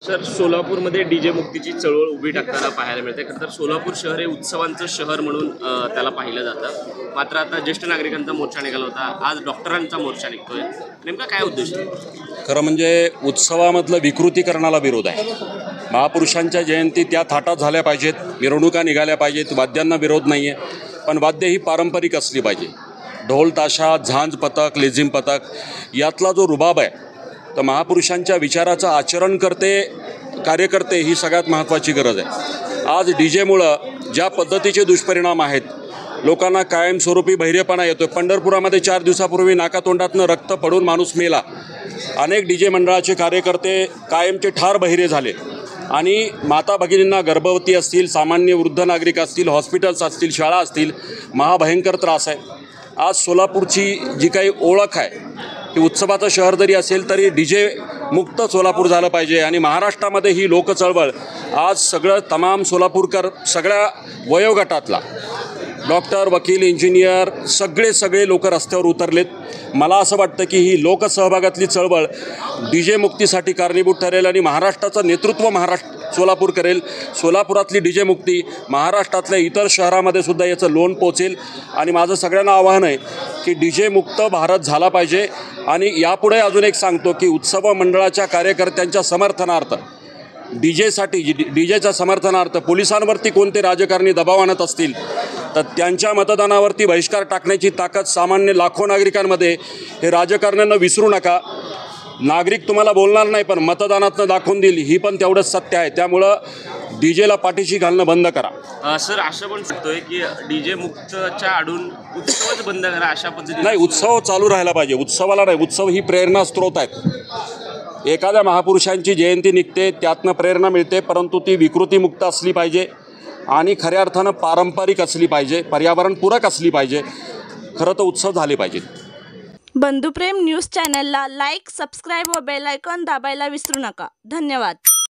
Sir, सोलापूरमध्ये DJ मुक्तीची चळवळ उभी टाकताना पाहायला मिळते. खरं तर सोलापूर शहर हे उत्सवांचं शहर म्हणून त्याला पाहिलं जातं. मात्र आता ज्येष्ठ नागरिकांचा मोर्चा निघाला होता, आज डॉक्टरांचा मोर्चा निघतोय. नेमका काय उद्देश आहे? खरं म्हणजे उत्सवामधलं विकृतीकरणाला विरोध आहे. महापुरुषांच्या जयंती त्या थाटात झाल्या पाहिजेत, मिरवणुका निघाल्या पाहिजेत, वाद्यांना विरोध नाही आहे, पण वाद्य ही पारंपरिक असली पाहिजे. ढोल ताशा, झांज पथक, लेझिम पथक यातला जो रुबाब आहे, तर महापुरुषांच्या विचाराचं आचरण कार्यकर्ते ही सगळ्यात महत्त्वाची गरज आहे. आज डी जेमुळं ज्या पद्धतीचे दुष्परिणाम आहेत, लोकांना कायमस्वरूपी बहिरेपणा येतो. पंढरपुरामध्ये 4 दिवसापूर्वी नाकातोंडातनं रक्त पडून माणूस मेला. अनेक डी जे मंडळाचे कार्यकर्ते कायमचे ठार बहिरे झाले आणि माता भगिनींना, गर्भवती असतील, सामान्य वृद्ध नागरिक असतील, हॉस्पिटल्स असतील, शाळा असतील, महाभयंकर त्रास आहे. आज सोलापूरची जी काही ओळख आहे ती उत्सवाचं शहर जरी असेल तरी डी जे मुक्त सोलापूर झालं पाहिजे. आणि महाराष्ट्रामध्ये ही लोकचळवळ आज तमाम सोलापूरकर, सगळ्या वयोगटातला, डॉक्टर, वकील, इंजिनियर सगळे लोक रस्त्यावर उतरलेत. मला असं वाटतं की ही लोकसहभागातली चळवळ डी जे मुक्तीसाठी कारणीभूत ठरेल आणि महाराष्ट्राचं नेतृत्व सोलापूर करेल. सोलापुरातली डी जे मुक्ती महाराष्ट्रातल्या इतर शहरामध्ये सुद्धा याचं लोण पोचेल. आणि माझं सगळ्यांना आवाहन आहे की डी जे मुक्त भारत झाला पाहिजे. आणि यापुढे अजून एक सांगतो की उत्सव मंडळाच्या कार्यकर्त्यांच्या समर्थनार्थ, डी जेच्या समर्थनार्थ पोलिसांवरती कोणते राजकारणी दबाव आणत असतील तर त्यांच्या मतदानावरती बहिष्कार टाकण्याची ताकद सामान्य लाखो नागरिकांमध्ये. हे राजकारण्यांना विसरू नका. नागरिक तुम्हाला बोलणार नाही पण मतदानातनं दाखवून देईल, ही पण तेवढंच सत्य आहे. त्यामुळं डी जेला पाठीशी घालणं बंद करा. सर, असं पण सांगतोय की डी जे मुक्तच्या आडून उत्सवच बंद करा, अशा पद्धतीने नाही, उत्सव चालू राहायला पाहिजे. उत्सवाला नाही, उत्सव ही प्रेरणा स्रोत आहेत. एखाद्या महापुरुषांची जयंती निघते, त्यातनं प्रेरणा मिळते, परंतु ती विकृतीमुक्त असली पाहिजे आणि खऱ्या अर्थानं पारंपरिक असली पाहिजे, पर्यावरणपूरक असली पाहिजे. खरं तर उत्सव झाले पाहिजेत. बंधुप्रेम न्यूज चॅनलला लाईक, सबस्क्राईब व बेल आयकॉन दाबायला विसरू नका. धन्यवाद.